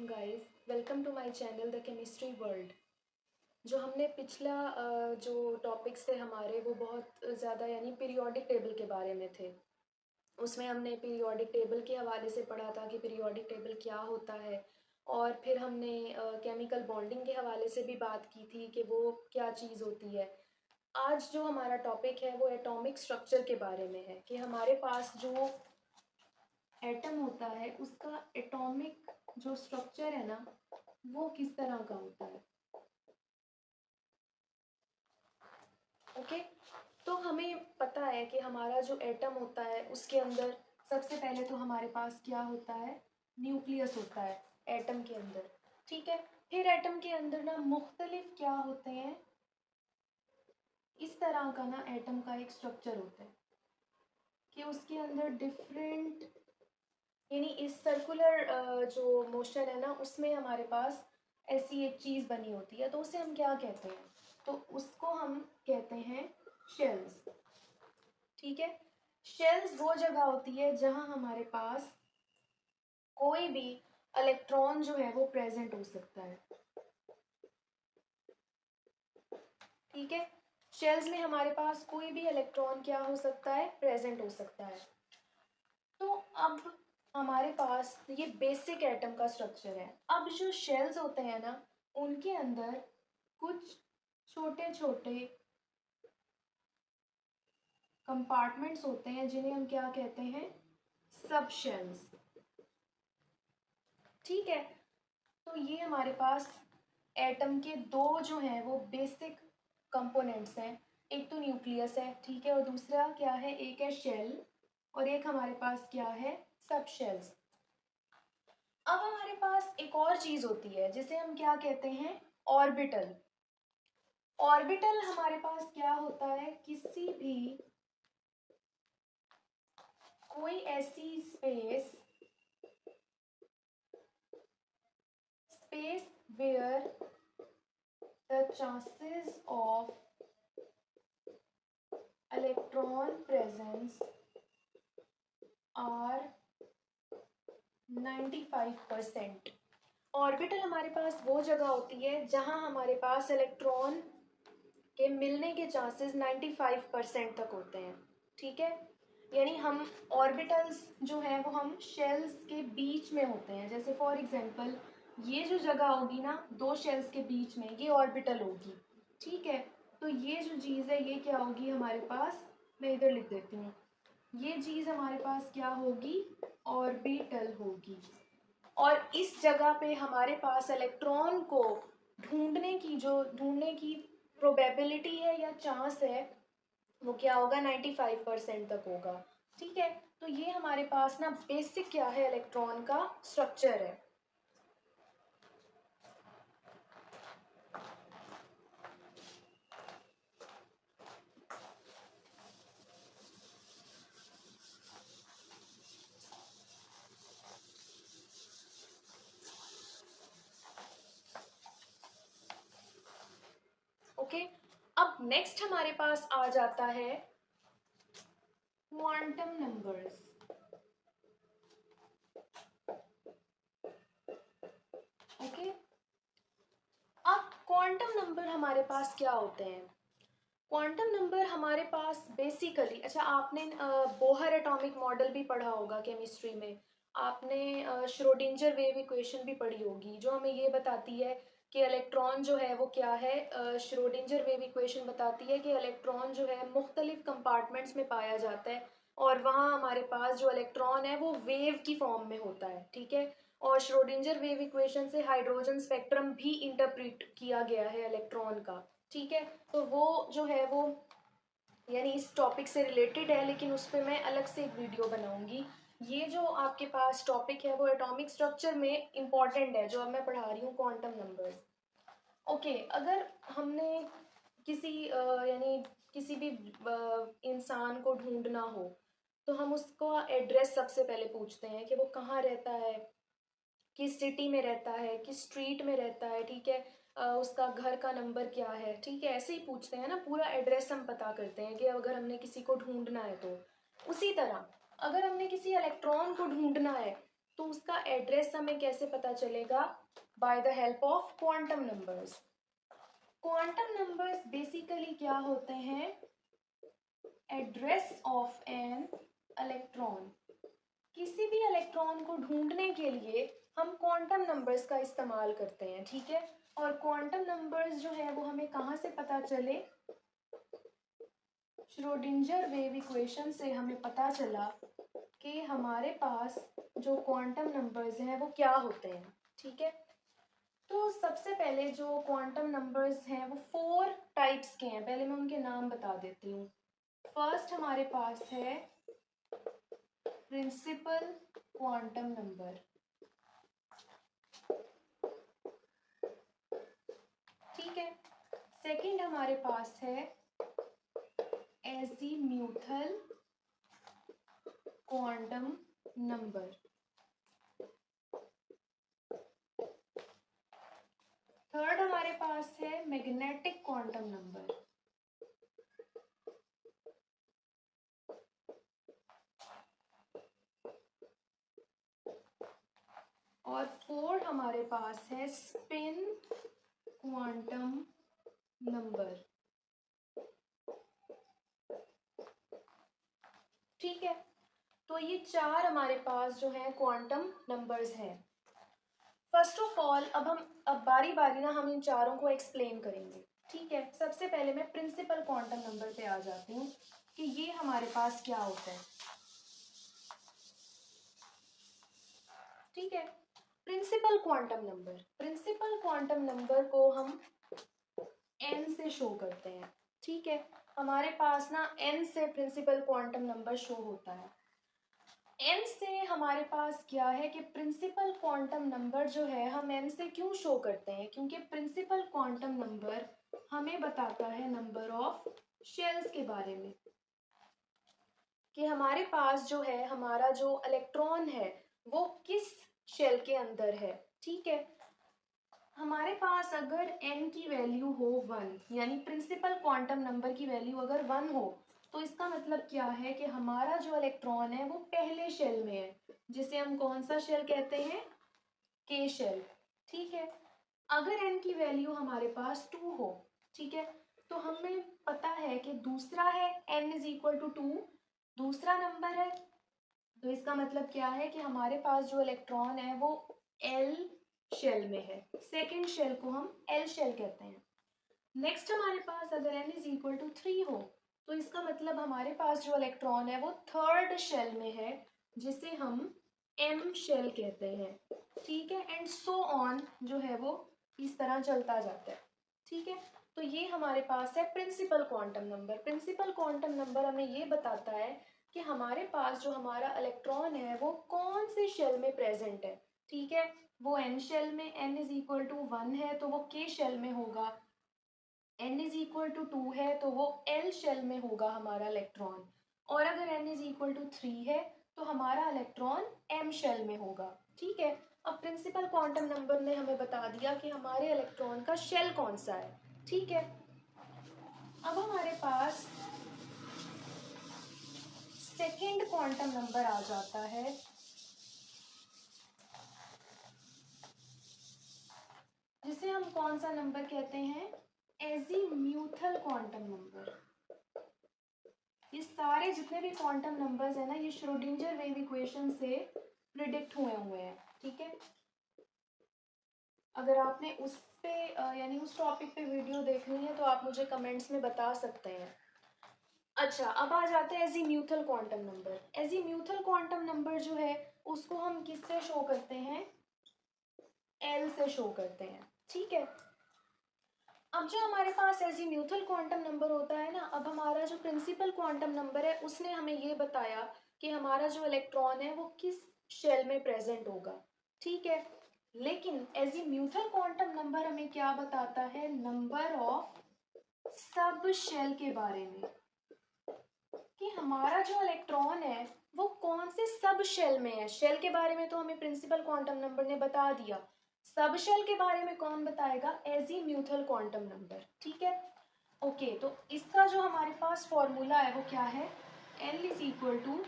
अस्सलाम guys, welcome to my channel the chemistry world. जो हमने पिछला जो टॉपिक्स थे हमारे वो बहुत ज़्यादा यानी पीरियोडिक टेबल के बारे में थे। उसमें हमने पीरियोडिक टेबल के हवाले से पढ़ा था कि पीरियोडिक टेबल क्या होता है, और फिर हमने केमिकल बॉन्डिंग के हवाले से भी बात की थी कि वो क्या चीज़ होती है। आज जो हमारा टॉपिक है वो एटॉमिक स्ट्रक्चर के बारे में है कि हमारे पास जो एटम होता है उसका एटॉमिक जो स्ट्रक्चर है ना वो किस तरह का होता है। ओके, तो हमें पता है कि हमारा जो एटम होता है उसके अंदर सबसे पहले तो हमारे पास क्या होता है, न्यूक्लियस होता है एटम के अंदर। ठीक है, फिर एटम के अंदर ना मुख्तलिफ क्या होते हैं, इस तरह का ना एटम का एक स्ट्रक्चर होता है कि उसके अंदर डिफरेंट यानी इस सर्कुलर जो मोशन है ना उसमें हमारे पास ऐसी एक चीज़ बनी होती है, तो उसे हम क्या कहते हैं, तो उसको हम कहते हैं शेल्स। ठीक है, शेल्स वो जगह होती है जहां हमारे पास कोई भी इलेक्ट्रॉन जो है वो प्रेजेंट हो सकता है। ठीक है, शेल्स में हमारे पास कोई भी इलेक्ट्रॉन क्या हो सकता है, प्रेजेंट हो सकता है। तो अब हमारे पास ये बेसिक एटम का स्ट्रक्चर है। अब जो शेल्स होते हैं ना उनके अंदर कुछ छोटे छोटे कंपार्टमेंट्स होते हैं जिन्हें हम क्या कहते हैं, सब शेल्स। ठीक है, तो ये हमारे पास एटम के दो जो हैं वो बेसिक कंपोनेंट्स हैं। एक तो न्यूक्लियस है, ठीक है, और दूसरा क्या है, एक है शेल और एक हमारे पास क्या है, सब शेल्स। अब हमारे पास एक और चीज होती है जिसे हम क्या कहते हैं, ऑर्बिटल। ऑर्बिटल हमारे पास क्या होता है, किसी भी कोई ऐसी space space where the chances of electron presence are 95%। Orbital हमारे पास वो जगह होती है जहां हमारे पास इलेक्ट्रॉन के मिलने के चांसेस 95% तक होते हैं। ठीक है, यानी हम ऑर्बिटल्स जो है वो हम शेल्स के बीच में होते हैं। जैसे फॉर एग्जांपल ये जो जगह होगी ना दो शेल्स के बीच में, ये ऑर्बिटल होगी। ठीक है, तो ये जो चीज़ है ये क्या होगी हमारे पास, मैं इधर लिख देती हूँ, ये चीज़ हमारे पास क्या होगी, ऑर्बिटल होगी। और इस जगह पे हमारे पास इलेक्ट्रॉन को ढूंढने की प्रोबेबिलिटी है या चांस है, वो क्या होगा, 95% तक होगा। ठीक है, तो ये हमारे पास ना बेसिक क्या है, इलेक्ट्रॉन का स्ट्रक्चर है। ओके, अब नेक्स्ट हमारे पास आ जाता है क्वांटम नंबर्स। ओके, अब क्वांटम नंबर हमारे पास क्या होते हैं, क्वांटम नंबर हमारे पास बेसिकली, अच्छा आपने बोहर एटॉमिक मॉडल भी पढ़ा होगा केमिस्ट्री में। आपने श्रोडिंजर वेव इक्वेशन भी पढ़ी होगी जो हमें ये बताती है कि इलेक्ट्रॉन जो है वो क्या है, श्रोडिंजर वेव इक्वेशन बताती है कि इलेक्ट्रॉन जो है मुख्तलिफ कंपार्टमेंट्स में पाया जाता है और वहाँ हमारे पास जो इलेक्ट्रॉन है वो वेव की फॉर्म में होता है। ठीक है, और श्रोडिंजर वेव इक्वेशन से हाइड्रोजन स्पेक्ट्रम भी इंटरप्रेट किया गया है इलेक्ट्रॉन का। ठीक है, तो वो जो है वो यानी इस टॉपिक से रिलेटेड है, लेकिन उस पर मैं अलग से एक वीडियो बनाऊंगी। ये जो आपके पास टॉपिक है वो एटॉमिक स्ट्रक्चर में इम्पॉर्टेंट है, जो अब मैं पढ़ा रही हूँ क्वांटम नंबर्स। ओके, अगर हमने यानी किसी भी इंसान को ढूंढना हो तो हम उसको एड्रेस सबसे पहले पूछते हैं कि वो कहाँ रहता है, किस सिटी में रहता है, किस स्ट्रीट में रहता है। ठीक है, उसका घर का नंबर क्या है। ठीक है, ऐसे ही पूछते हैं ना, पूरा एड्रेस हम पता करते हैं कि अगर हमने किसी को ढूंढना है तो। उसी तरह अगर हमने किसी इलेक्ट्रॉन को ढूंढना है तो उसका एड्रेस हमें कैसे पता चलेगा? By the help of quantum numbers. Quantum numbers basically क्या होते हैं? Address of an electron. किसी भी इलेक्ट्रॉन को ढूंढने के लिए हम क्वांटम नंबर्स का इस्तेमाल करते हैं, ठीक है। और क्वांटम नंबर्स जो है वो हमें कहाँ से पता चले? श्रोडिंजर वेव इक्वेशन से हमें पता चला कि हमारे पास जो क्वांटम नंबर्स हैं वो क्या होते हैं, ठीक है। तो सबसे पहले जो क्वांटम नंबर्स हैं वो 4 टाइप्स के हैं। पहले मैं उनके नाम बता देती हूँ। फर्स्ट हमारे पास है प्रिंसिपल क्वांटम नंबर, ठीक है। सेकंड हमारे पास है एजीम्यूथल क्वांटम नंबर। थर्ड हमारे पास है मैग्नेटिक क्वांटम नंबर। और फोर्थ हमारे पास है स्पिन क्वांटम नंबर, ठीक है। तो ये 4 हमारे पास जो है क्वांटम नंबर्स हैं। फर्स्ट ऑफ ऑल अब बारी बारी ना हम इन चारों को एक्सप्लेन करेंगे, ठीक है। सबसे पहले मैं प्रिंसिपल क्वांटम नंबर पे आ जाती हूँ कि ये हमारे पास क्या होता है, ठीक है। Principal quantum number, principal quantum number को हम n से शो करते हैं, ठीक है। हमारे पास ना n से प्रिंसिपल क्वांटम नंबर शो होता है। n से हमारे पास क्या है कि प्रिंसिपल क्वांटम नंबर जो है हम n से क्यों शो करते हैं? क्योंकि प्रिंसिपल क्वांटम नंबर हमें बताता है नंबर ऑफ शेल्स के बारे में, कि हमारे पास जो है हमारा जो इलेक्ट्रॉन है वो किस शेल के अंदर है, ठीक है। हमारे पास अगर n की वैल्यू हो 1, यानी प्रिंसिपल क्वांटम नंबर की वैल्यू अगर 1 हो, तो इसका मतलब क्या है कि हमारा जो इलेक्ट्रॉन है वो पहले शेल में है, जिसे हम कौन सा शेल कहते हैं? के शेल, ठीक है। अगर n की वैल्यू हमारे पास 2 हो, ठीक है, तो हमें पता है कि दूसरा है n इज इक्वल टू 2, दूसरा नंबर है। तो इसका मतलब क्या है कि हमारे पास जो इलेक्ट्रॉन है वो l शेल में है, सेकेंड शेल को हम l शेल कहते हैं। नेक्स्ट हमारे पास अगर n इज इक्वल टू 3 हो, तो इसका मतलब हमारे पास जो इलेक्ट्रॉन है वो थर्ड शेल में है, जिसे हम m शेल कहते हैं, ठीक है। एंड सो ऑन जो है वो इस तरह चलता जाता है, ठीक है। तो ये हमारे पास है principal quantum number. Principal quantum number हमें ये बताता है कि हमारे पास जो हमारा इलेक्ट्रॉन है वो कौन से शेल में प्रेजेंट है, ठीक है। वो n शेल में, n इज इक्वल टू 1 है तो वो k शेल में होगा, n इज इक्वल टू 2 है तो वो l शेल में होगा हमारा इलेक्ट्रॉन, और अगर n इज इक्वल टू 3 है तो हमारा इलेक्ट्रॉन m शेल में होगा, ठीक है। अब प्रिंसिपल क्वांटम नंबर ने हमें बता दिया कि हमारे इलेक्ट्रॉन का शेल कौन सा है, ठीक है। अब हमारे पास सेकेंड क्वांटम नंबर आ जाता है, जिसे हम कौन सा नंबर कहते हैं? Azimuthal quantum number. ये सारे जितने भी क्वांटम नंबर्स हैं ना, ये श्रोडिंजर वेव इक्वेशन से प्रिडिक्ट हुए हैं, ठीक है। अगर आपने उस पे यानी उस टॉपिक पे वीडियो देखनी है तो आप मुझे कमेंट्स में बता सकते हैं। अच्छा, अब आ जाते हैं azimuthal quantum number. Azimuthal quantum number जो है उसको हम किससे शो करते हैं? एल से शो करते हैं, ठीक है। अब जो हमारे पास एजीम्यूथल क्वांटम नंबर होता है ना, अब हमारा जो प्रिंसिपल क्वांटम नंबर है उसने हमें ये बताया कि हमारा जो इलेक्ट्रॉन है वो किस शेल में प्रेजेंट होगा, ठीक है। लेकिन एजीम्यूथल क्वांटम नंबर हमें क्या बताता है? नंबर ऑफ सब शेल के बारे में, कि हमारा जो इलेक्ट्रॉन है वो कौन से सब शेल में है। शेल के बारे में तो हमें प्रिंसिपल क्वांटम नंबर ने बता दिया, सब शेल के बारे में कौन बताएगा? एजीम्यूथल क्वांटम नंबर, ठीक है। ओके, तो इसका जो हमारे पास फॉर्मूला है वो क्या है? L is equal to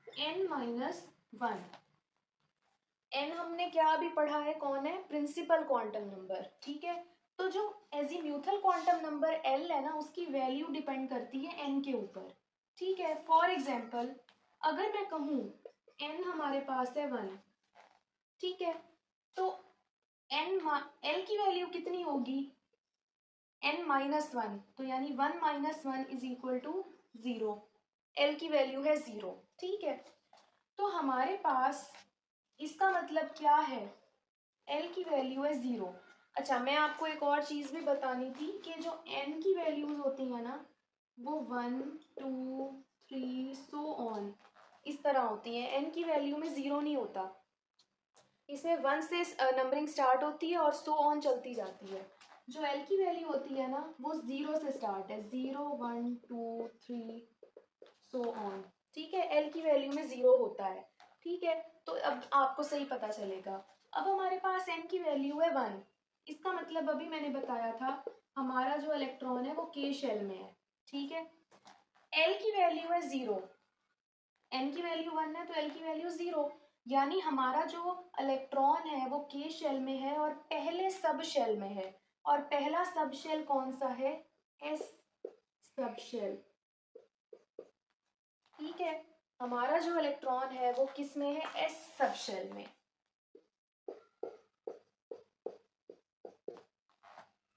n-1। N हमने क्या अभी पढ़ा है, कौन है, प्रिंसिपल क्वांटम नंबर, ठीक है। तो जो एजीम्यूथल क्वांटम नंबर एल है ना, उसकी वैल्यू डिपेंड करती है एन के ऊपर, ठीक है। फॉर एग्जाम्पल अगर मैं कहूँ एन हमारे पास है 1, ठीक है, तो एन एल की वैल्यू कितनी होगी, n-1, तो यानी 1 - 1 इज इक्वल टू 0, एल की वैल्यू है 0, ठीक है। तो हमारे पास इसका मतलब क्या है, एल की वैल्यू है 0। अच्छा, मैं आपको एक और चीज़ भी बतानी थी कि जो एन की वैल्यूज होती हैं ना, वो 1 2 3 सो ऑन इस तरह होती हैं। एन की वैल्यू में 0 नहीं होता, इसमें 1 से नंबरिंग स्टार्ट होती है और सो ऑन चलती जाती है। जो एल की वैल्यू होती है ना, वो 0 से स्टार्ट है, 0 1 2 3 सो ऑन, ठीक है। एल की वैल्यू में 0 होता है, ठीक है। तो अब आपको सही पता चलेगा। अब हमारे पास एन की वैल्यू है 1, इसका मतलब अभी मैंने बताया था हमारा जो इलेक्ट्रॉन है वो के शेल में है, ठीक है। एल की वैल्यू है 0, एन की वैल्यू 1 है तो एल की वैल्यू 0, यानी हमारा जो इलेक्ट्रॉन है वो के शेल में है और पहले सब शेल में है। और पहला सब शेल कौन सा है, एस सब शेल, ठीक है। हमारा जो इलेक्ट्रॉन है वो किस में है, एस सब शेल में,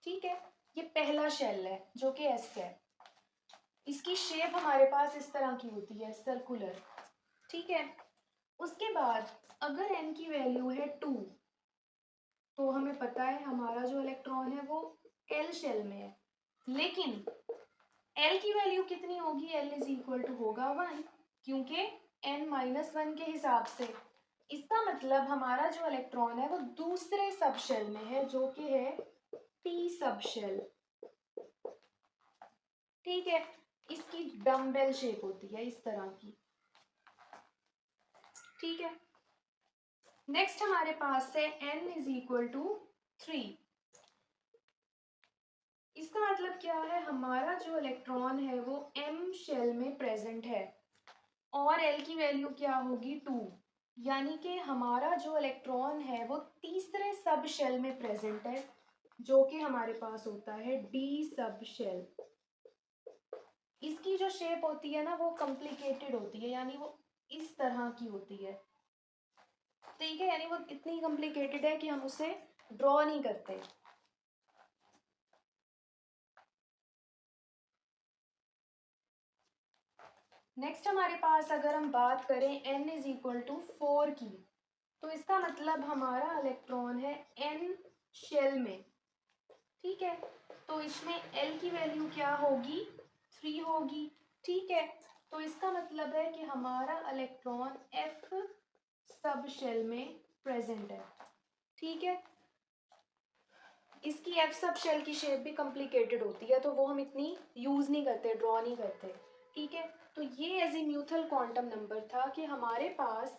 ठीक है। ये पहला शेल है जो कि एस है। इसकी शेप हमारे पास इस तरह की होती है, सर्कुलर, ठीक है। उसके बाद अगर एन की वैल्यू है 2, तो हमें पता है हमारा जो इलेक्ट्रॉन है वो एल शेल में है। लेकिन एल की वैल्यू कितनी होगी, एल इज इक्वल टू होगा 1, क्योंकि n-1 के हिसाब से। इसका मतलब हमारा जो इलेक्ट्रॉन है वो दूसरे सब शेल में है जो कि है पी सब शेल, ठीक है। इसकी डम्बेल शेप होती है इस तरह की, ठीक है। नेक्स्ट हमारे पास है n इज इक्वल टू 3। इसका मतलब क्या है, हमारा जो इलेक्ट्रॉन है वो m शेल में प्रेजेंट है और l की वैल्यू क्या होगी 2, यानी कि हमारा जो इलेक्ट्रॉन है वो तीसरे सब शेल में प्रेजेंट है जो कि हमारे पास होता है d सब शेल। इसकी जो शेप होती है ना वो कॉम्प्लिकेटेड होती है, यानी वो इस तरह की होती है, ठीक है। यानी वो इतनी कॉम्प्लिकेटेड है कि हम उसे ड्रॉ नहीं करते। नेक्स्ट हमारे पास अगर हम बात करें n इज इक्वल टू 4 की, तो इसका मतलब हमारा इलेक्ट्रॉन है n शेल में, ठीक है। तो इसमें l की वैल्यू क्या होगी, 3 होगी, ठीक है। तो इसका मतलब है कि हमारा इलेक्ट्रॉन f सब शेल में प्रेजेंट है, ठीक है। इसकी एफ सब शेल की शेप भी कॉम्प्लिकेटेड होती है तो वो हम इतनी यूज़ नहीं करते, ड्रॉ नहीं करते, ठीक है। तो ये एजीम्यूथल क्वांटम नंबर था कि हमारे पास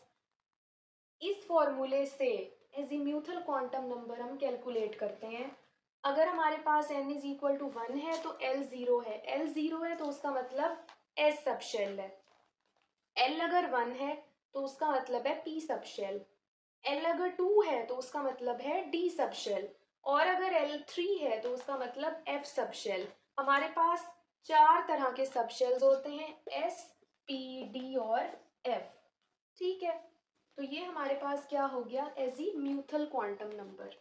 इस फॉर्मूले से एजीम्यूथल क्वांटम नंबर हम कैलकुलेट करते हैं। अगर हमारे पास n इज इक्वल टू 1 है तो l 0 है, l 0 है तो उसका मतलब s सब शेल है। l अगर 1 है तो उसका मतलब है p सब शेल, एल अगर 2 है तो उसका मतलब है डी सब शेल, और अगर एल 3 है तो उसका मतलब एफ सब शेल। हमारे पास 4 तरह के सब शेल्स होते हैं, एस पी डी और एफ, ठीक है। तो ये हमारे पास क्या हो गया, एजीम्यूथल क्वांटम नंबर।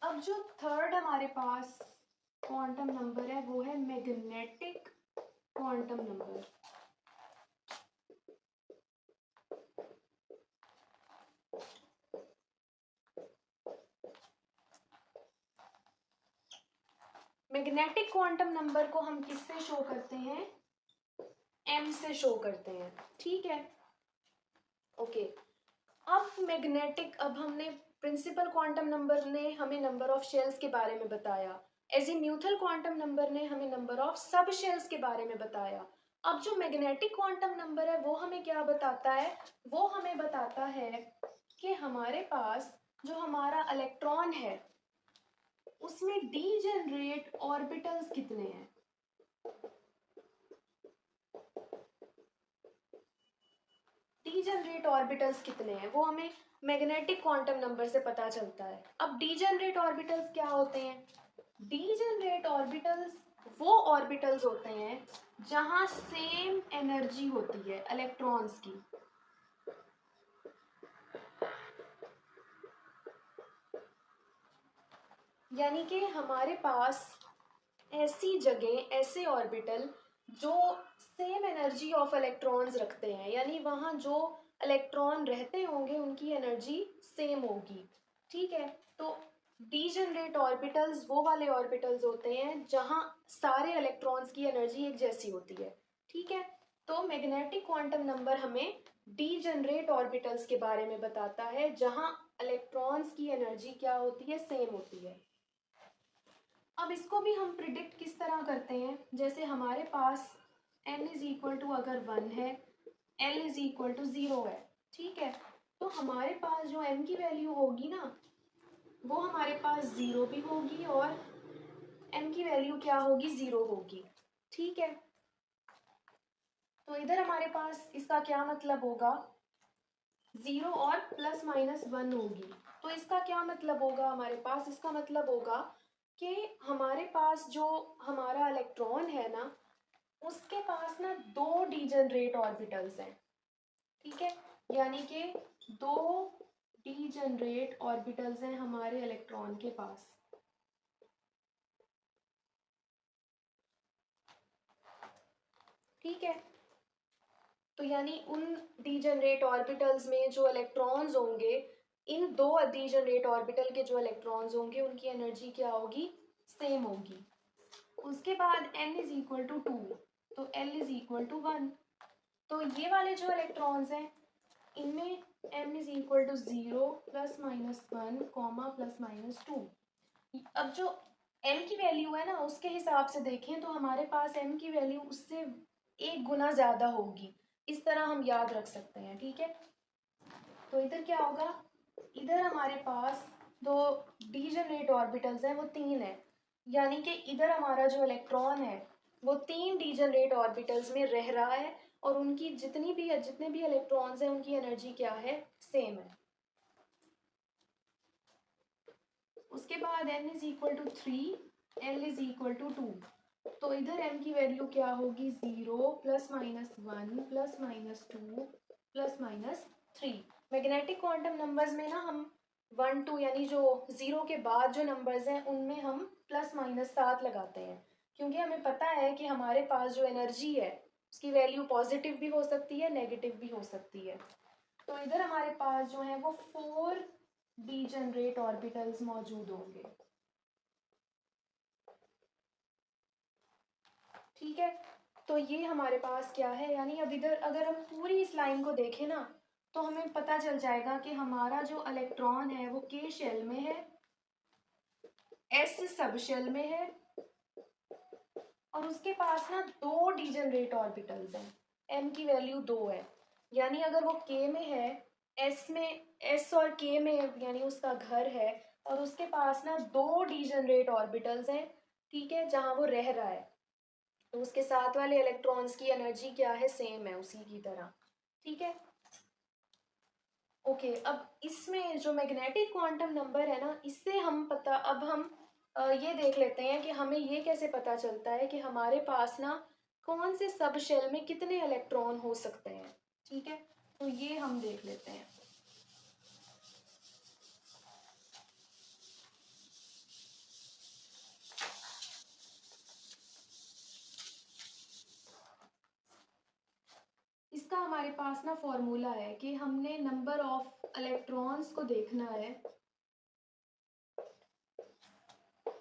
अब जो थर्ड हमारे पास क्वांटम नंबर है वो है magnetic quantum number. Magnetic quantum number को हम किससे शो करते हैं, m से शो करते हैं, ठीक है, ओके। अब मैग्नेटिक, अब हमने प्रिंसिपल क्वांटम नंबर ने हमें नंबर ऑफ शेल्स के बारे में बताया, एजीम्यूथल क्वांटम नंबर ने हमें नंबर ऑफ सब शेल्स के बारे में बताया। अब जो मैग्नेटिक क्वांटम नंबर है वो हमें क्या बताता है, वो हमें बताता है कि हमारे पास जो हमारा इलेक्ट्रॉन है उसमें डीजेनरेट ऑर्बिटल्स कितने हैं। डीजेनरेट ऑर्बिटल्स कितने हैं वो हमें मैग्नेटिक क्वांटम नंबर से पता चलता है। अब डीजेनरेट ऑर्बिटल्स क्या होते हैं, डीजेनरेट ऑर्बिटल्स वो ऑर्बिटल्स होते हैं जहां सेम एनर्जी होती है इलेक्ट्रॉन्स की। यानी कि हमारे पास ऐसी जगह, ऐसे ऑर्बिटल जो सेम एनर्जी ऑफ इलेक्ट्रॉन्स रखते हैं, यानी वहाँ जो इलेक्ट्रॉन रहते होंगे उनकी एनर्जी सेम होगी। ठीक है, तो डीजनरेट ऑर्बिटल्स वो वाले ऑर्बिटल्स होते हैं जहाँ सारे इलेक्ट्रॉन्स की एनर्जी एक जैसी होती है। ठीक है, तो मैग्नेटिक क्वांटम नंबर हमें डीजनरेट ऑर्बिटल्स के बारे में बताता है जहाँ इलेक्ट्रॉन्स की एनर्जी क्या होती है, सेम होती है। अब इसको भी हम प्रिडिक्ट किस तरह करते हैं, जैसे हमारे पास n इज इक्वल टू अगर 1 है, l इज इक्वल टू 0 है। ठीक है, तो हमारे पास जो m की वैल्यू होगी ना वो हमारे पास 0 भी होगी और m की वैल्यू क्या होगी, 0 होगी। ठीक है, तो इधर हमारे पास इसका क्या मतलब होगा, 0 और प्लस माइनस 1 होगी। तो इसका क्या मतलब होगा हमारे पास, इसका मतलब होगा कि हमारे पास जो हमारा इलेक्ट्रॉन है ना उसके पास ना दो डीजनरेट ऑर्बिटल्स हैं। ठीक है, यानी कि दो डीजनरेट ऑर्बिटल्स हैं हमारे इलेक्ट्रॉन के पास। ठीक है, तो यानी उन डीजनरेट ऑर्बिटल्स में जो इलेक्ट्रॉन्स होंगे, इन दो डीजनरेट ऑर्बिटल के जो इलेक्ट्रॉन्स होंगे उनकी एनर्जी क्या होगी, सेम होगी। उसके बाद n इज इक्वल टू 2, तो l इज इक्वल टू 1। तो ये वाले जो इलेक्ट्रॉन्स हैं इनमें m is equal to 0 plus minus 1 comma plus minus 2। अब जो m की वैल्यू है ना उसके हिसाब से देखें तो हमारे पास m की वैल्यू उससे 1 गुना ज़्यादा होगी। इस तरह हम याद रख सकते हैं। ठीक है, तो इधर क्या होगा, इधर हमारे पास दो डीजनरेट ऑर्बिटल्स हैं वो 3 है, यानी कि इधर हमारा जो इलेक्ट्रॉन है वो 3 डीजनरेट ऑर्बिटल्स में रह रहा है और उनकी जितने भी इलेक्ट्रॉन्स हैं उनकी एनर्जी क्या है, सेम है। उसके बाद n is equal to 3, l is equal to 2। तो इधर m की वैल्यू क्या होगी, 0 plus minus 1 plus minus 2 plus minus 3। Magnetic quantum numbers में ना हम 1 2 यानी जो 0 के बाद जो नंबर्स हैं उनमें हम प्लस माइनस 7 लगाते हैं, क्योंकि हमें पता है कि हमारे पास जो एनर्जी है उसकी वैल्यू पॉजिटिव भी हो सकती है, नेगेटिव भी हो सकती है। तो इधर हमारे पास जो है वो 4 डीजनरेट ऑर्बिटल्स मौजूद होंगे। ठीक है, तो ये हमारे पास क्या है, यानी अब इधर अगर हम पूरी इस लाइन को देखें ना तो हमें पता चल जाएगा कि हमारा जो इलेक्ट्रॉन है वो k शेल में है, s सब शेल में है और उसके पास ना दो डीजनरेट ऑर्बिटल्स हैं, m की वैल्यू 2 है। यानी अगर वो k में है, s और k में यानी उसका घर है और उसके पास ना दो डीजनरेट ऑर्बिटल्स हैं। ठीक है, जहाँ वो रह रहा है तो उसके साथ वाले इलेक्ट्रॉन्स की एनर्जी क्या है, सेम है उसी की तरह। ठीक है, ओके, अब इसमें जो मैग्नेटिक क्वांटम नंबर है ना इससे अब हम ये देख लेते हैं कि हमें ये कैसे पता चलता है कि हमारे पास ना कौन से सब शेल में कितने इलेक्ट्रॉन हो सकते हैं। ठीक है, तो ये हम देख लेते हैं। इसका हमारे पास ना फॉर्मूला है कि हमने नंबर ऑफ इलेक्ट्रॉन्स को देखना है,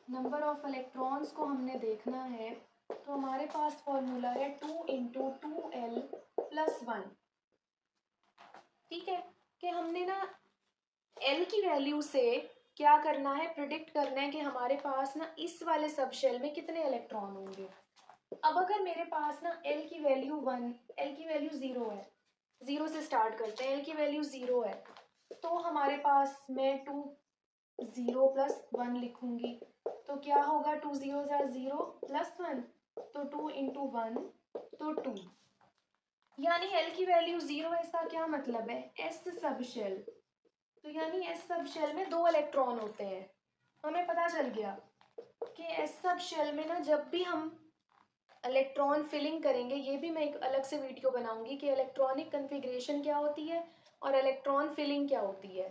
नंबर ऑफ इलेक्ट्रॉन्स को हमने देखना है। तो हमारे पास फॉर्मूला है 2 × 2l प्लस 1। ठीक है, कि हमने ना l की वैल्यू से क्या करना है, प्रिडिक्ट करना है कि हमारे पास ना इस वाले सब शेल में कितने इलेक्ट्रॉन होंगे। अब अगर मेरे पास ना L की वैल्यू 1, L की वैल्यू 0 है, 0 से स्टार्ट करते हैं, L की वैल्यू 0 है, तो हमारे पास मैं 2 0 प्लस 1 लिखूंगी, तो क्या होगा, 2 0 0 प्लस 1, तो 2 इंटू 1 तो 2, यानी L की वैल्यू 0 है। इसका क्या मतलब है, S सब शेल, तो यानी S सब शेल में 2 इलेक्ट्रॉन होते हैं। हमें पता चल गया कि S सब शेल में ना जब भी हम इलेक्ट्रॉन फिलिंग करेंगे, ये भी मैं एक अलग से वीडियो बनाऊंगी कि इलेक्ट्रॉनिक कन्फिग्रेशन क्या होती है और इलेक्ट्रॉन फिलिंग क्या होती है।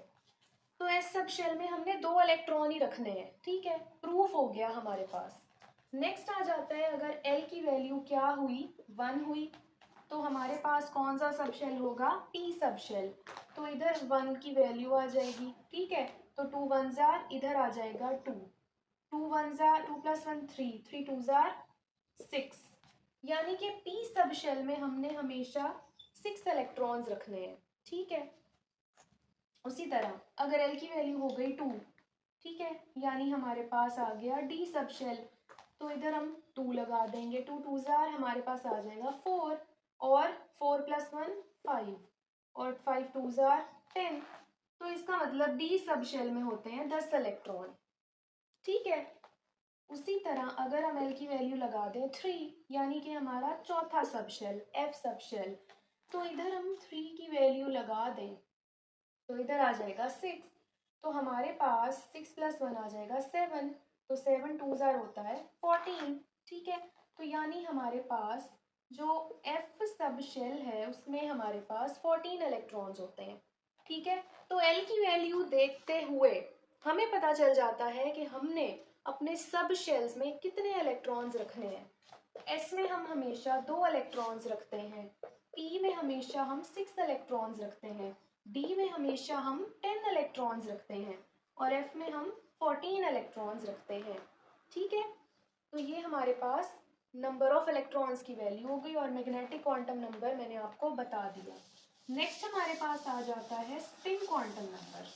तो एस सब शेल में हमने 2 इलेक्ट्रॉन ही रखने हैं, ठीक है, प्रूफ हो गया हमारे पास। नेक्स्ट आ जाता है, अगर L की वैल्यू क्या हुई, 1 हुई, तो हमारे पास कौन सा सब शेल होगा, P सब शेल, तो इधर 1 की वैल्यू आ जाएगी, ठीक है, तो 2 1 जार, इधर आ जाएगा 2, 2 1 जार, 2 प्लस 1 3, 3 2 जार 6, यानी कि P सब शेल में हमने हमेशा 6 इलेक्ट्रॉन्स रखने हैं, ठीक है। उसी तरह अगर L की वैल्यू हो गई 2, ठीक है, यानी हमारे पास आ गया D सब शेल, तो इधर हम 2 लगा देंगे, 2 2 जार, हमारे पास आ जाएगा 4, और 4 प्लस 1 5, और 5 2 जार 10, तो इसका मतलब D सब शेल में होते हैं 10 इलेक्ट्रॉन, ठीक है। उसी तरह अगर हम L की वैल्यू लगा दें 3, यानी कि हमारा चौथा सब शेल F सब शेल, तो इधर हम 3 की वैल्यू लगा दें, तो इधर आ जाएगा 6, तो हमारे पास 6 प्लस 1 आ जाएगा 7, तो 7 2 जार होता है 14, ठीक है। तो यानी हमारे पास जो F सब शेल है उसमें हमारे पास 14 इलेक्ट्रॉन्स होते हैं, ठीक है। तो L की वैल्यू देखते हुए हमें पता चल जाता है कि हमने अपने सब शेल्स में कितने इलेक्ट्रॉन्स रखने हैं। S में हम हमेशा 2 इलेक्ट्रॉन्स रखते हैं, P में हमेशा हम 6 इलेक्ट्रॉन्स रखते हैं, D में हमेशा हम 10 इलेक्ट्रॉन्स रखते हैं, और F में हम 14 इलेक्ट्रॉन्स रखते हैं, ठीक है। तो ये हमारे पास नंबर ऑफ इलेक्ट्रॉन्स की वैल्यू हो गई, और मैग्नेटिक क्वांटम नंबर मैंने आपको बता दिया। नेक्स्ट हमारे पास आ जाता है spin quantum number.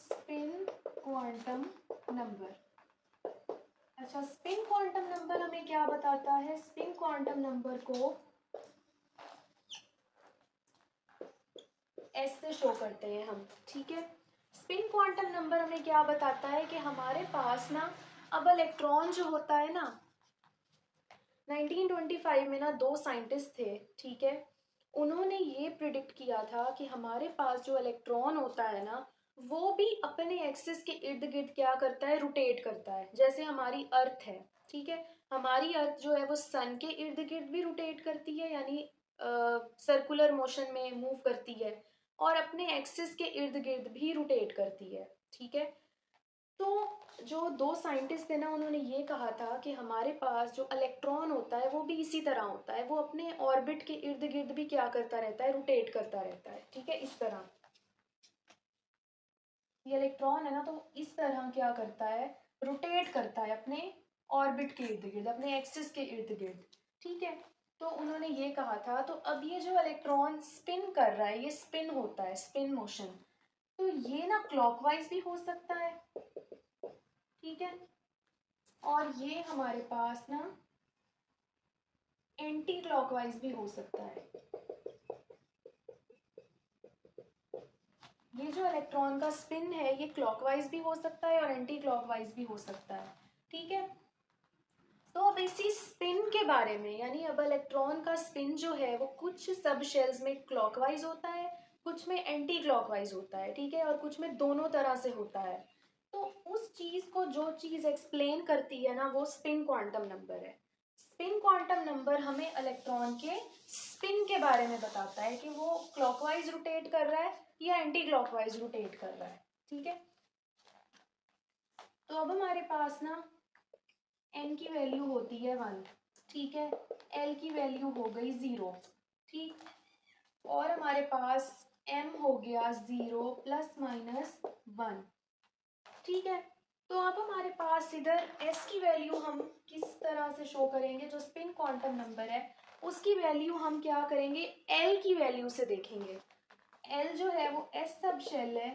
Spin quantum number, अच्छा, स्पिन क्वांटम नंबर हमें क्या बताता है, स्पिन क्वांटम नंबर को एस से शो करते हैं हम, ठीक है। स्पिन क्वांटम नंबर हमें क्या बताता है कि हमारे पास ना अब इलेक्ट्रॉन जो होता है ना, 1925 में ना 2 साइंटिस्ट थे, ठीक है, उन्होंने ये प्रिडिक्ट किया था कि हमारे पास जो इलेक्ट्रॉन होता है ना, वो भी अपने एक्सिस के इर्द गिर्द क्या करता है, रोटेट करता है, जैसे हमारी अर्थ है, ठीक है, हमारी अर्थ जो है वो सन के इर्द गिर्द भी रोटेट करती है, यानी सर्कुलर मोशन में मूव करती है, और अपने एक्सिस के इर्द गिर्द भी रोटेट करती है, ठीक है। तो जो 2 साइंटिस्ट थे ना, उन्होंने ये कहा था कि हमारे पास जो इलेक्ट्रॉन होता है वो भी इसी तरह होता है, वो अपने ऑर्बिट के इर्द गिर्द भी क्या करता रहता है, रोटेट करता रहता है, ठीक है, इस तरह। ये इलेक्ट्रॉन है ना, तो इस तरह क्या करता है, रोटेट करता है अपने ऑर्बिट के इर्द गिर्द, अपने एक्सिस के इर्द गिर्द, ठीक है। तो उन्होंने ये कहा था, तो अब ये जो इलेक्ट्रॉन स्पिन कर रहा है, ये स्पिन होता है, स्पिन मोशन, तो ये ना क्लॉकवाइज भी हो सकता है, ठीक है, और ये हमारे पास ना एंटी क्लॉकवाइज भी हो सकता है। ये जो इलेक्ट्रॉन का स्पिन है ये क्लॉकवाइज भी हो सकता है और एंटी क्लॉकवाइज भी हो सकता है, ठीक है। तो अब इसी स्पिन के बारे में, यानी अब इलेक्ट्रॉन का स्पिन जो है वो कुछ सब शेल्स में क्लॉकवाइज होता है, कुछ में एंटी क्लॉकवाइज होता है, ठीक है, और कुछ में दोनों तरह से होता है। तो उस चीज को, जो चीज एक्सप्लेन करती है ना, वो स्पिन क्वांटम नंबर है। स्पिन क्वांटम नंबर हमें इलेक्ट्रॉन के स्पिन के बारे में बताता है कि वो क्लॉकवाइज रोटेट कर रहा है या एंटी क्लॉकवाइज रोटेट कर रहा है, ठीक है। तो अब हमारे पास ना n की वैल्यू होती है 1, ठीक है, l की वैल्यू हो गई 0, ठीक, और हमारे पास m हो गया 0 प्लस माइनस 1, ठीक है। तो अब हमारे पास इधर s की वैल्यू हम किस तरह से शो करेंगे, जो स्पिन क्वांटम नंबर है उसकी वैल्यू हम क्या करेंगे, l की वैल्यू से देखेंगे, एल जो है वो एस सब शेल है,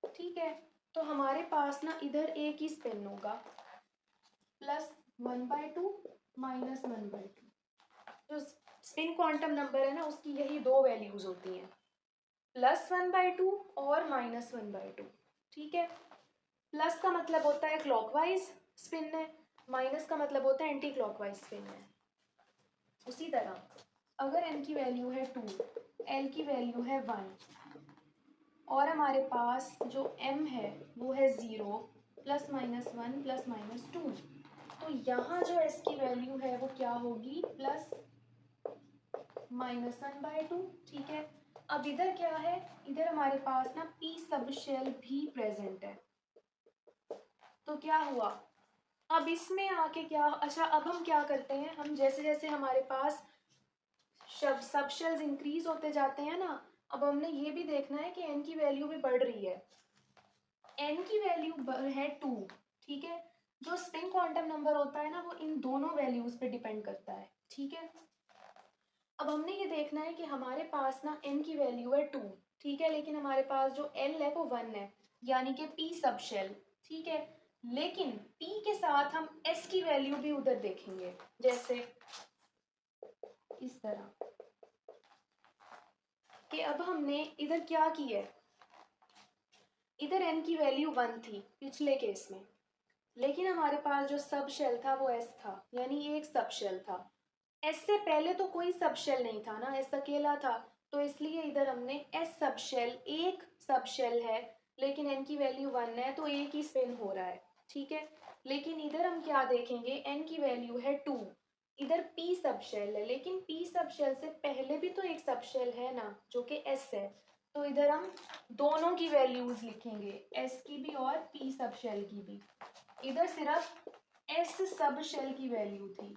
ठीक है। तो हमारे पास ना इधर एक ही स्पिन होगा, +1/2 -1/2। जो स्पिन क्वांटम नंबर है ना उसकी यही दो वैल्यूज होती हैं, +1/2 और -1/2, ठीक है। प्लस का मतलब होता है क्लॉकवाइज स्पिन है, माइनस का मतलब होता है एंटी क्लॉकवाइज स्पिन है। उसी तरह अगर n की वैल्यू है 2, l की वैल्यू है 1 और हमारे पास जो m है वो है 0 +-1 +-2, तो यहाँ जो s की वैल्यू है वो क्या होगी, +-1/2, ठीक है। अब इधर क्या है, इधर हमारे पास ना p सब शेल भी प्रेजेंट है, तो क्या हुआ, अब इसमें आके क्या, अच्छा अब हम क्या करते हैं, हम जैसे जैसे हमारे पास सब शेल्स इंक्रीज होते जाते हैं ना, अब हमने ये भी देखना है कि n की वैल्यू भी बढ़ रही है। n की वैल्यू है 2, ठीक है। जो स्पिन क्वांटम नंबर होता है ना वो इन दोनों वैल्यूज पे डिपेंड करता है, ठीक है। अब हमने ये देखना है कि हमारे पास ना n की वैल्यू है 2, ठीक है, लेकिन हमारे पास जो l है वो 1 है, यानी कि p सब शेल, ठीक है। लेकिन p के साथ हम s की वैल्यू भी उधर देखेंगे, जैसे इस तरह कि अब हमने इधर क्या किया है, इधर n की वैल्यू 1 थी पिछले केस में, लेकिन हमारे पास जो सब शेल था वो s था, यानी एक सब शेल था। s से पहले तो कोई सब शेल नहीं था ना, s अकेला था, तो इसलिए इधर हमने s सब शेल, एक सब शेल है लेकिन n की वैल्यू 1 है तो एक ही स्पिन हो रहा है, ठीक है। लेकिन इधर हम क्या देखेंगे, n की वैल्यू है 2, इधर p सब शेल है, लेकिन p सब शेल से पहले भी तो एक सब शेल है ना जो कि s है, तो इधर हम दोनों की वैल्यूज लिखेंगे, s की भी और p सब शेल की भी। इधर सिर्फ s सब शेल की वैल्यू थी,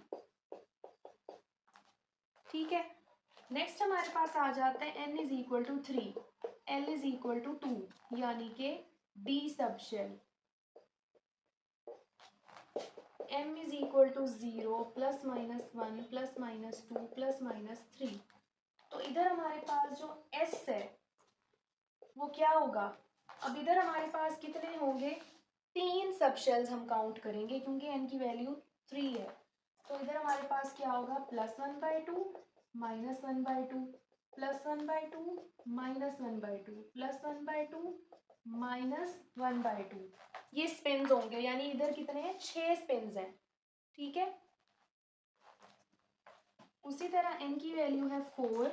ठीक है। नेक्स्ट हमारे पास आ जाता है n = 3, l = 2, यानी कि d सब शेल, m = 0 +-1 +-2 +-3। तो इधर हमारे पास जो s है वो क्या होगा, अब इधर हमारे पास कितने होंगे, 3 सब शेल्स हम काउंट करेंगे क्योंकि n की वैल्यू 3 है, तो इधर हमारे पास क्या होगा, +1/2 -1/2 +1/2 -1/2 +1/2 -1/2, ये स्पिन्स होंगे, यानी इधर कितने हैं, 6 स्पिन्स हैं, ठीक है। उसी तरह n की वैल्यू है 4,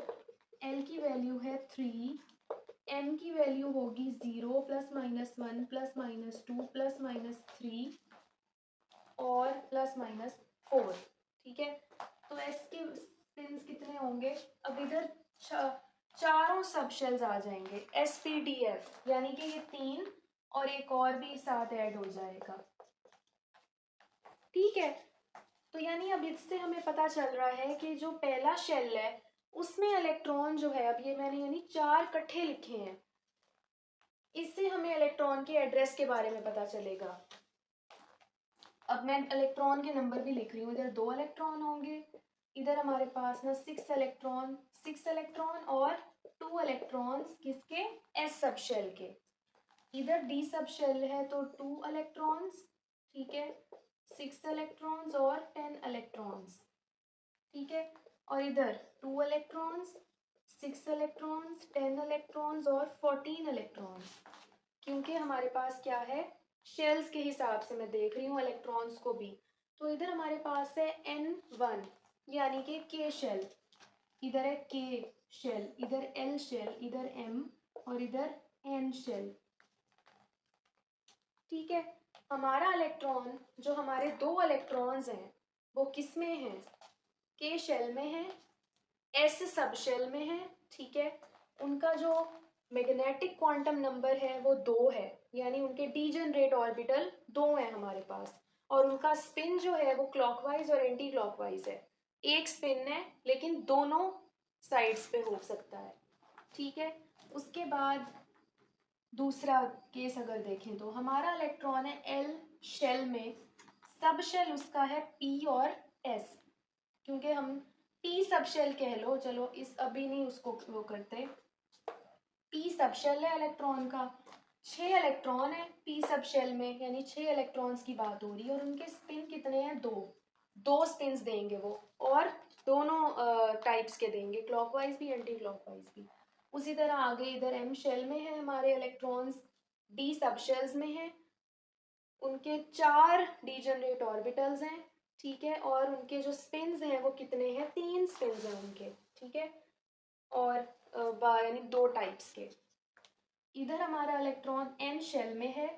l की वैल्यू है 3, m की वैल्यू होगी 0 +-1 +-2 +-3 और +-4, ठीक है। तो s के स्पिन्स कितने होंगे, अब इधर चारों सब शेल्स आ जाएंगे SPDF, यानी कि ये 3 और एक और भी साथ ऐड हो जाएगा, ठीक है। तो यानी अब इससे हमें पता चल रहा है कि जो पहला शेल है उसमें इलेक्ट्रॉन जो है, अब ये मैंने यानी 4 इकट्ठे लिखे हैं, इससे हमें इलेक्ट्रॉन के एड्रेस के बारे में पता चलेगा। अब मैं इलेक्ट्रॉन के नंबर भी लिख रही हूँ, इधर 2 इलेक्ट्रॉन होंगे, इधर हमारे पास ना 6 इलेक्ट्रॉन और 2 इलेक्ट्रॉन्स किसके, s सब शेल के, इधर d सब शेल है तो 2 इलेक्ट्रॉन्स, ठीक है, 6 इलेक्ट्रॉन्स और 10 इलेक्ट्रॉन्स, ठीक है। और इधर 2 इलेक्ट्रॉन्स, 6 इलेक्ट्रॉन्स, 10 इलेक्ट्रॉन्स और 14 इलेक्ट्रॉन्स, क्योंकि हमारे पास क्या है, शेल्स के हिसाब से मैं देख रही हूँ इलेक्ट्रॉन्स को भी, तो इधर हमारे पास है n1 यानी कि k शेल, इधर है k शेल, इधर l शेल, इधर m और इधर n शेल, ठीक है। हमारा इलेक्ट्रॉन जो हमारे 2 इलेक्ट्रॉन्स हैं वो किस में हैं, k शेल में है, s सब शेल में है, ठीक है। उनका जो मैग्नेटिक क्वांटम नंबर है वो 2 है, यानी उनके डीजेनरेट ऑर्बिटल 2 हैं हमारे पास, और उनका स्पिन जो है वो क्लॉकवाइज और एंटी क्लॉकवाइज है, एक स्पिन है लेकिन दोनों साइड्स पे हो सकता है, ठीक है। उसके बाद दूसरा केस अगर देखें तो हमारा इलेक्ट्रॉन है एल शेल में, सब शेल उसका है p और s, क्योंकि हम पी सब शेल कह लो, चलो इस अभी नहीं उसको वो करते। पी सब शेल है इलेक्ट्रॉन का, 6 इलेक्ट्रॉन है पी सब शेल में, यानी 6 इलेक्ट्रॉन्स की बात हो रही है। और उनके स्पिन कितने हैं? दो स्पिन्स देंगे वो, और दोनों टाइप्स के देंगे, क्लॉकवाइज भी एंटी क्लॉकवाइज भी। उसी तरह आगे इधर एम शेल में है हमारे इलेक्ट्रॉन्स, डी सब शेल्स में है, उनके 4 डीजनरेट ऑर्बिटल्स हैं, ठीक है। और उनके जो स्पिन्स हैं वो कितने हैं? 3 स्पिन्स हैं उनके, ठीक है। और यानी 2 टाइप्स के। इधर हमारा इलेक्ट्रॉन एन शेल में है,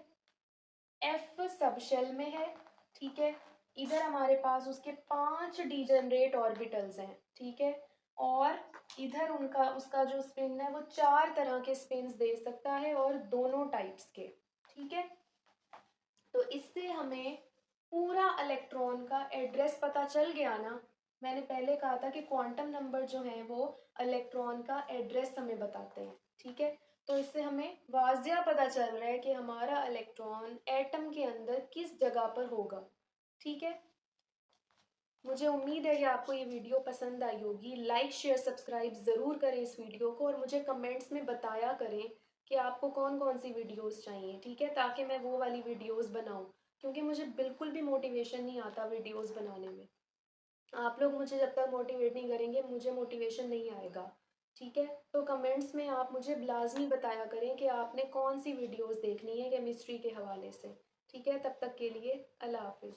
एफ सब शेल में है, ठीक है। इधर हमारे पास उसके 5 डीजनरेट ऑर्बिटल्स हैं, ठीक है। और इधर उनका उसका जो स्पिन है वो 4 तरह के स्पिन्स दे सकता है, और दोनों टाइप्स के, ठीक है। तो इससे हमें पूरा इलेक्ट्रॉन का एड्रेस पता चल गया ना। मैंने पहले कहा था कि क्वांटम नंबर जो है वो इलेक्ट्रॉन का एड्रेस हमें बताते हैं, ठीक है। तो इससे हमें वाजिया पता चल रहा है कि हमारा इलेक्ट्रॉन एटम के अंदर किस जगह पर होगा, ठीक है। मुझे उम्मीद है कि आपको ये वीडियो पसंद आई होगी। लाइक शेयर सब्सक्राइब ज़रूर करें इस वीडियो को, और मुझे कमेंट्स में बताया करें कि आपको कौन कौन सी वीडियोस चाहिए, ठीक है, ताकि मैं वो वाली वीडियोस बनाऊं। क्योंकि मुझे बिल्कुल भी मोटिवेशन नहीं आता वीडियोस बनाने में। आप लोग मुझे जब तक मोटिवेट नहीं करेंगे मुझे मोटिवेशन नहीं आएगा, ठीक है। तो कमेंट्स में आप मुझे लाजमी बताया करें कि आपने कौन सी वीडियोस देखनी है केमिस्ट्री के हवाले से, ठीक है। तब तक के लिए अल्लाह हाफिज़।